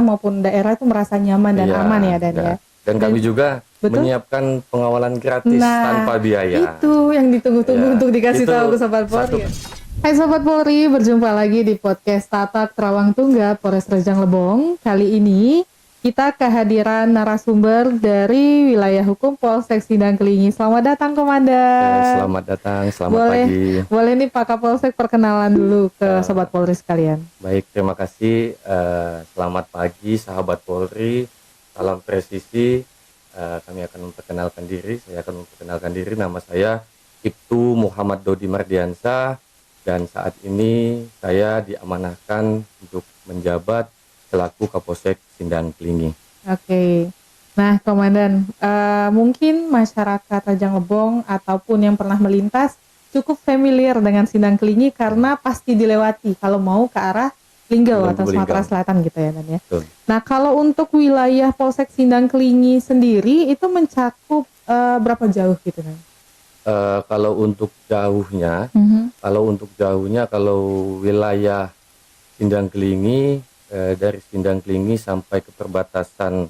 maupun daerah itu merasa nyaman dan aman ya Dan ya. Dan kami juga menyiapkan pengawalan gratis tanpa biaya. Itu yang ditunggu-tunggu untuk dikasih tahu ke Sobat Polri. Hai Sobat Polri, berjumpa lagi di podcast Tatak Terawang Tunggak Polres Rejang Lebong. Kali ini kita kehadiran narasumber dari wilayah hukum Polsek Sindang Kelingi. Selamat datang Komandan. Selamat datang, selamat pagi. Boleh nih Pak Kapolsek perkenalan dulu ke Sobat Polri sekalian. Baik, terima kasih. Selamat pagi sahabat Polri. Salam presisi. Kami akan memperkenalkan diri. Saya akan memperkenalkan diri. Nama saya Ibtu Muhammad Dodi Mardiansa. Dan saat ini saya diamanahkan untuk menjabat selaku Kapolsek Sindang Kelingi. Oke. Nah, Komandan, mungkin masyarakat Rejang Lebong ataupun yang pernah melintas cukup familiar dengan Sindang Kelingi karena pasti dilewati kalau mau ke arah Linggau atau Sumatera Selatan gitu ya, Dan ya. Betul. Nah, kalau untuk wilayah Polsek Sindang Kelingi sendiri itu mencakup berapa jauh gitu, Dan? Kalau untuk jauhnya, kalau wilayah Sindang Kelingi, dari Sindang Kelingi sampai ke perbatasan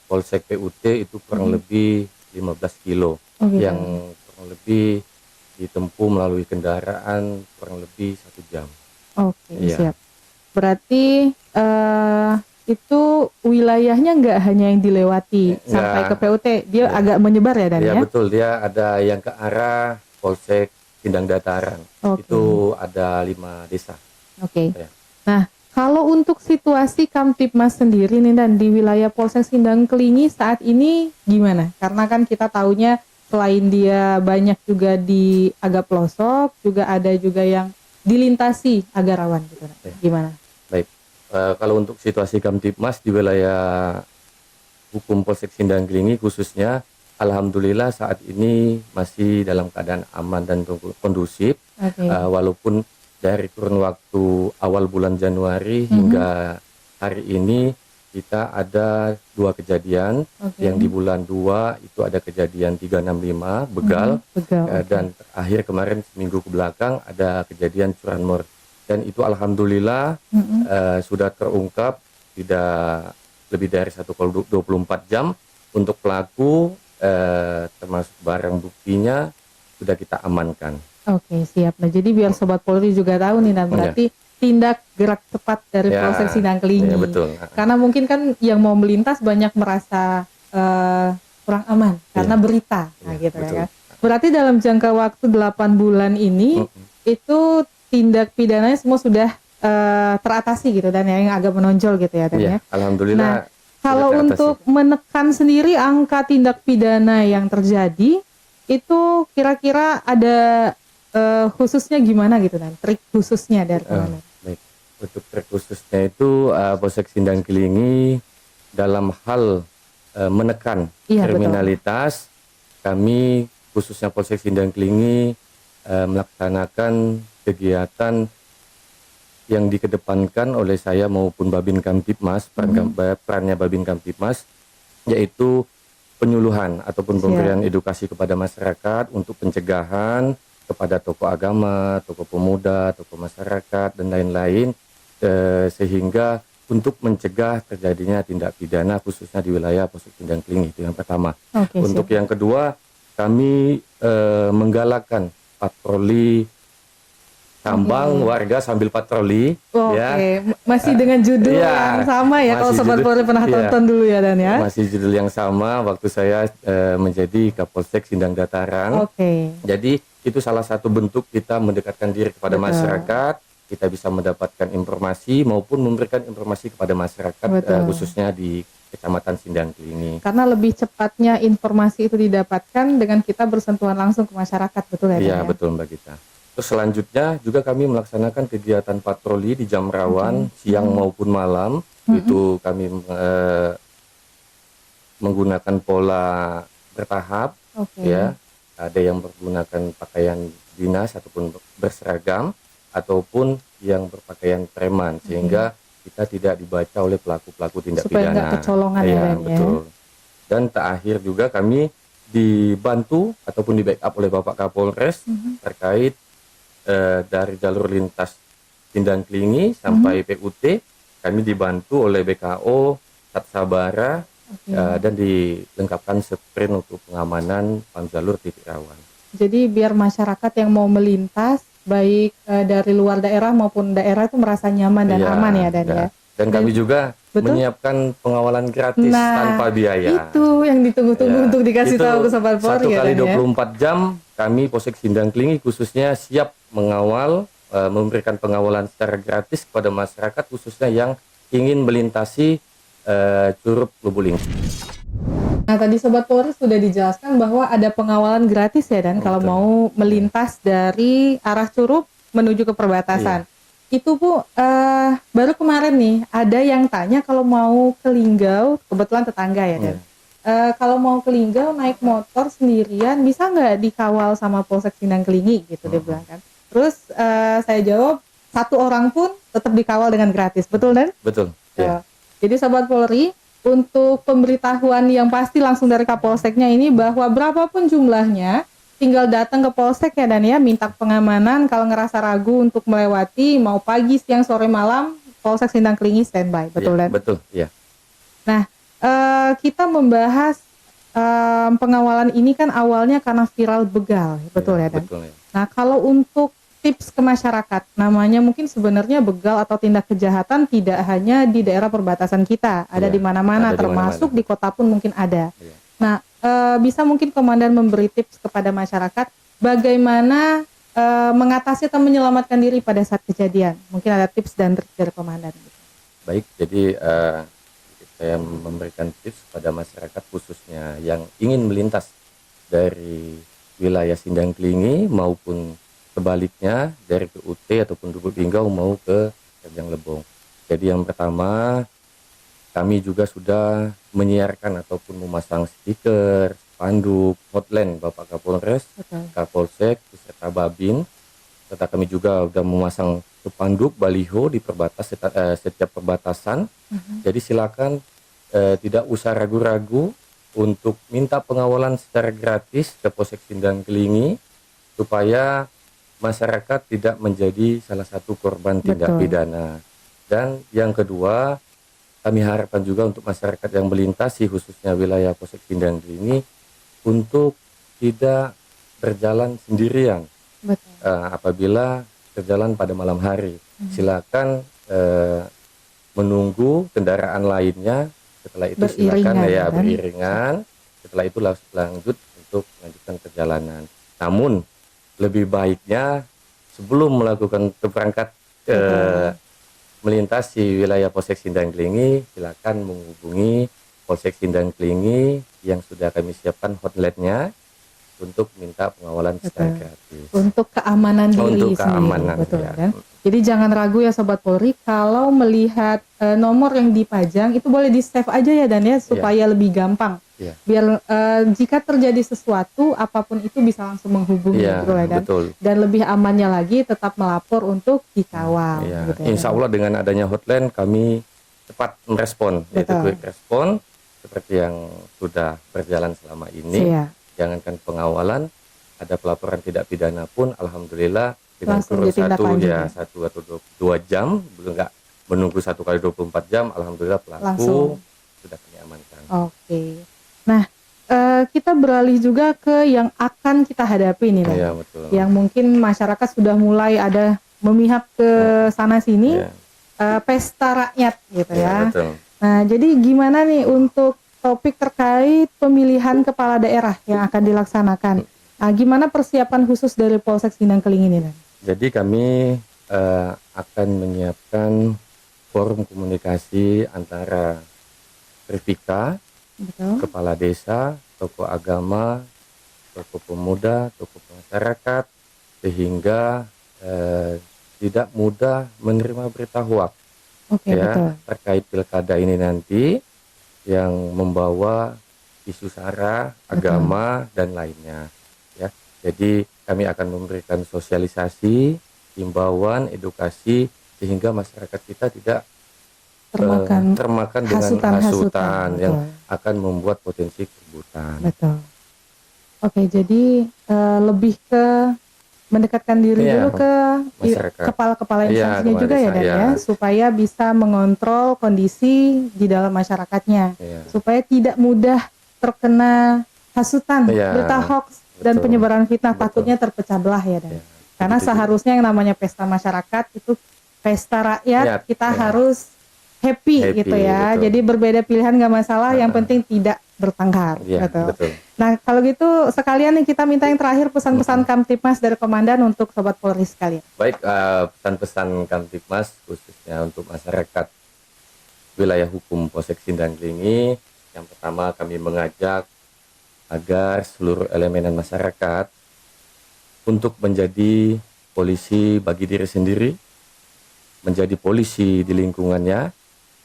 Polsek PUT itu kurang lebih 15 kilo yang kurang lebih ditempuh melalui kendaraan kurang lebih 1 jam. Oke, siap. Berarti itu wilayahnya nggak hanya yang dilewati sampai ke PUT, dia agak menyebar ya, Dan ya? Iya betul, dia ada yang ke arah Polsek Sindang Dataran. Itu ada 5 desa. Oke. Nah, kalau untuk situasi Kamtibmas sendiri nih Dan di wilayah Polsek Sindang Kelingi saat ini gimana? Karena kan kita taunya selain dia banyak juga di agak pelosok, juga ada juga yang dilintasi agak rawan gitu. Gimana? Baik, kalau untuk situasi Kamtibmas di wilayah hukum Polsek Sindang Kelingi khususnya, alhamdulillah saat ini masih dalam keadaan aman dan kondusif. Walaupun dari kurun waktu awal bulan Januari hingga hari ini kita ada 2 kejadian. Yang di bulan 2 itu ada kejadian 365 begal, dan terakhir kemarin seminggu ke belakang ada kejadian curanmor. Dan itu alhamdulillah sudah terungkap tidak lebih dari 1x24 jam. Untuk pelaku termasuk barang buktinya sudah kita amankan. Oke, siap. Nah, jadi biar Sobat Polri juga tahu nih, Dan berarti tindak gerak cepat dari Polsek Sindang Kelingi. Ya, betul. Karena mungkin kan yang mau melintas banyak merasa kurang aman karena berita, gitu ya kan. Berarti dalam jangka waktu 8 bulan ini itu tindak pidananya semua sudah teratasi gitu, Dan ya, yang agak menonjol gitu ya, Dan ya. Alhamdulillah. Nah, kalau untuk menekan sendiri angka tindak pidana yang terjadi itu kira-kira ada khususnya gimana gitu, Dan? Trik khususnya dari mana? Baik, untuk trik khususnya itu Polsek Sindang Kelingi dalam hal menekan kriminalitas, kami khususnya Polsek Sindang Kelingi melaksanakan kegiatan yang dikedepankan oleh saya maupun Babin Kamtibmas, perannya Babin Kamtibmas, yaitu penyuluhan ataupun pemberian edukasi kepada masyarakat untuk pencegahan kepada tokoh agama, tokoh pemuda, tokoh masyarakat, dan lain-lain, sehingga untuk mencegah terjadinya tindak pidana khususnya di wilayah Polsek Sindang Kelingi. Itu yang pertama. Untuk yang kedua, kami menggalakkan patroli tambang warga sambil patroli. Masih dengan judul yang sama ya, kalau Sobat Polri pernah tonton dulu ya, Dan ya. Masih judul yang sama waktu saya menjadi Kapolsek Sindang Dataran. Jadi itu salah satu bentuk kita mendekatkan diri kepada masyarakat. Kita bisa mendapatkan informasi maupun memberikan informasi kepada masyarakat, khususnya di Kecamatan Sindang Kelingi. Karena lebih cepatnya informasi itu didapatkan dengan kita bersentuhan langsung ke masyarakat, betul ya? Iya, betul Mbak Gita. Terus selanjutnya juga kami melaksanakan kegiatan patroli di jam rawan siang maupun malam. Itu kami menggunakan pola bertahap, ya. Ada yang menggunakan pakaian dinas ataupun berseragam, ataupun yang berpakaian preman, sehingga kita tidak dibaca oleh pelaku-pelaku tindak pidana. Supaya nggak kecolongan ya, betul. Dan terakhir juga kami dibantu ataupun di backup oleh Bapak Kapolres terkait dari jalur lintas Sindang Kelingi sampai PUT. kami dibantu oleh BKO, Satsabara, Oke. dan dilengkapkan sprint untuk pengamanan pam jalur titik rawan. Jadi biar masyarakat yang mau melintas baik dari luar daerah maupun daerah itu merasa nyaman dan Iya, aman ya Dan ya. dan kami juga betul. menyiapkan pengawalan gratis Nah, tanpa biaya. itu yang ditunggu-tunggu Ya, untuk dikasih itu tahu ke Sobat 1 Polri ya kali Dan ya. 24 jam kami Polsek Sindang Klingi khususnya siap mengawal, memberikan pengawalan secara gratis kepada masyarakat khususnya yang ingin melintasi Curug Lubuling. Nah, tadi Sobat Polri sudah dijelaskan bahwa ada pengawalan gratis ya Dan kalau Betul. mau melintas dari arah Curug menuju ke perbatasan. Itu Bu, baru kemarin nih ada yang tanya kalau mau ke Linggau, kebetulan tetangga ya Dan. Kalau mau ke Linggau naik motor sendirian bisa nggak dikawal sama Polsek Sindang Klingi gitu dia bilang kan. Terus saya jawab 1 orang pun tetap dikawal dengan gratis, betul Dan? Betul. Ya. Jadi Sobat Polri, untuk pemberitahuan yang pasti langsung dari Kapolseknya ini bahwa berapapun jumlahnya tinggal datang ke Polsek ya Dan ya, minta pengamanan. Kalau ngerasa ragu untuk melewati mau pagi, siang, sore, malam, Polsek Sindang Klingi standby, betul Dan? Betul, ya. Nah, kita membahas pengawalan ini kan awalnya karena viral begal, betul ya Dan? Betul, ya. Nah, kalau untuk tips ke masyarakat, namanya mungkin sebenarnya begal atau tindak kejahatan tidak hanya di daerah perbatasan kita, ada di mana-mana, termasuk di kota pun mungkin ada. Nah, bisa mungkin Komandan memberi tips kepada masyarakat bagaimana mengatasi atau menyelamatkan diri pada saat kejadian. Mungkin ada tips dan trik dari Komandan. Baik, jadi saya memberikan tips pada masyarakat khususnya yang ingin melintas dari wilayah Sindang Klingi maupun sebaliknya dari ke UT ataupun Lubuk Linggau mau ke Kajang Lebong. Jadi yang pertama, kami juga sudah menyiarkan ataupun memasang stiker, spanduk, hotline Bapak Kapolres, Kapolsek, beserta Babin. Serta kami juga sudah memasang spanduk baliho di setiap perbatasan. Jadi silakan tidak usah ragu-ragu untuk minta pengawalan secara gratis ke Polsek Sindang Klingi supaya masyarakat tidak menjadi salah satu korban tindak pidana. Dan yang kedua, kami harapkan juga untuk masyarakat yang melintasi khususnya wilayah Polsek Sindang Klingi untuk tidak berjalan sendirian. Apabila berjalan pada malam hari, silakan menunggu kendaraan lainnya. Setelah itu silakan beriringan. Setelah itu lanjut untuk melanjutkan perjalanan. Namun lebih baiknya sebelum melakukan berangkat melintasi wilayah Polsek Sindang Klingi, silakan menghubungi Polsek Sindang Klingi yang sudah kami siapkan hotline-nya untuk minta pengawalan secara gratis. Untuk keamanan diri sendiri, betul kan? Jadi jangan ragu ya Sobat Polri, kalau melihat nomor yang dipajang itu boleh di save aja ya Dan ya, supaya lebih gampang. Biar jika terjadi sesuatu apapun itu bisa langsung menghubungi gitu ya Dan. Dan lebih amannya lagi tetap melapor untuk dikawal. Gitu ya, Insya Allah dengan adanya hotline kami cepat merespon, yaitu quick respon seperti yang sudah berjalan selama ini. Jangankan pengawalan, ada pelaporan tidak pidana pun alhamdulillah dengan kurun 1 atau 2 jam, belum nggak menunggu 1 kali 24 jam, alhamdulillah pelaku sudah kami amankan. Oke. Nah, kita beralih juga ke yang akan kita hadapi nih, Bang. Yang mungkin masyarakat sudah mulai ada memihak ke sana sini, pesta rakyat gitu ya. Nah, jadi gimana nih untuk topik terkait pemilihan kepala daerah yang akan dilaksanakan? Nah, gimana persiapan khusus dari Polsek Sindang Klingi ini, Bang? Jadi kami akan menyiapkan forum komunikasi antara Privika, kepala desa, tokoh agama, tokoh pemuda, tokoh masyarakat, sehingga tidak mudah menerima berita hoaks terkait pilkada ini nanti yang membawa isu sara, agama dan lainnya. Ya, jadi kami akan memberikan sosialisasi, himbauan, edukasi sehingga masyarakat kita tidak termakan dengan hasutan yang akan membuat potensi keributan. Oke, jadi lebih ke mendekatkan diri Iya, dulu ke masyarakat. kepala-kepala Iya, instansinya kepala juga ya desa, Dan iya. ya, supaya bisa mengontrol kondisi di dalam masyarakatnya, Iya. supaya tidak mudah terkena hasutan, Iya, berita hoax dan betul. penyebaran fitnah, Betul. takutnya terpecah belah ya Dan. Iya, Karena begitu juga. seharusnya yang namanya pesta masyarakat itu pesta rakyat, Lihat, kita iya. harus happy gitu ya. Betul. Jadi berbeda pilihan nggak masalah, yang Heeh. penting tidak bertengkar. Iya, Betul. betul. Nah kalau gitu sekalian nih kita minta yang terakhir pesan-pesan Kamtipmas dari Komandan untuk Sobat Polri sekalian. Baik, pesan-pesan Kamtipmas khususnya untuk masyarakat wilayah hukum Polsek Sindang Klingi. Yang pertama, kami mengajak agar seluruh elemen masyarakat untuk menjadi polisi bagi diri sendiri, menjadi polisi di lingkungannya,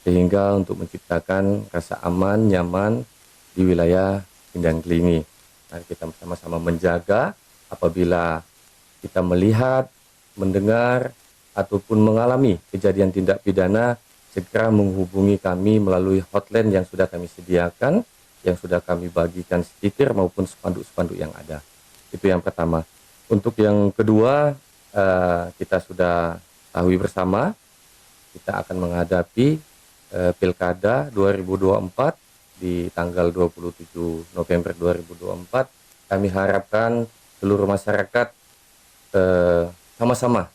sehingga untuk menciptakan rasa aman, nyaman di wilayah Sindang Klingi. Mari kita sama-sama menjaga apabila kita melihat, mendengar, ataupun mengalami kejadian tindak pidana, segera menghubungi kami melalui hotline yang sudah kami sediakan, yang sudah kami bagikan stiker maupun spanduk-spanduk yang ada. Itu yang pertama. Untuk yang kedua, kita sudah tahu bersama, kita akan menghadapi Pilkada 2024 di tanggal 27 November 2024. Kami harapkan seluruh masyarakat sama-sama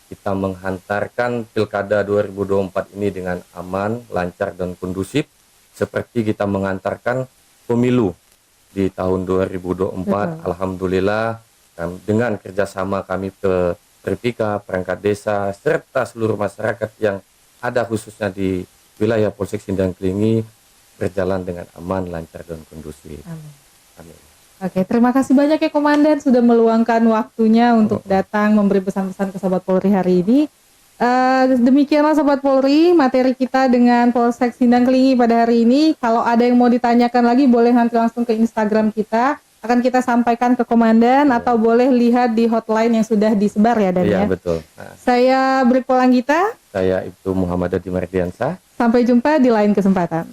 kita menghantarkan Pilkada 2024 ini dengan aman, lancar, dan kondusif, seperti kita mengantarkan pemilu di tahun 2024. Betul. Alhamdulillah, dengan kerjasama kami ke Perpika, perangkat desa, serta seluruh masyarakat yang ada khususnya di wilayah Polsek Sindang Klingi berjalan dengan aman, lancar, dan kondusif. Amin. Amin. Oke, terima kasih banyak ya Komandan sudah meluangkan waktunya untuk datang memberi pesan-pesan ke Sobat Polri hari ini. Demikianlah Sobat Polri, materi kita dengan Polsek Sindang Klingi pada hari ini. Kalau ada yang mau ditanyakan lagi boleh nanti langsung ke Instagram kita. Akan kita sampaikan ke Komandan atau boleh lihat di hotline yang sudah disebar ya Dan ya. Iya, betul. Nah, Saya Brigjen Polanggita. saya Ibtu Muhammad Adi Mardiansah. Sampai jumpa di lain kesempatan.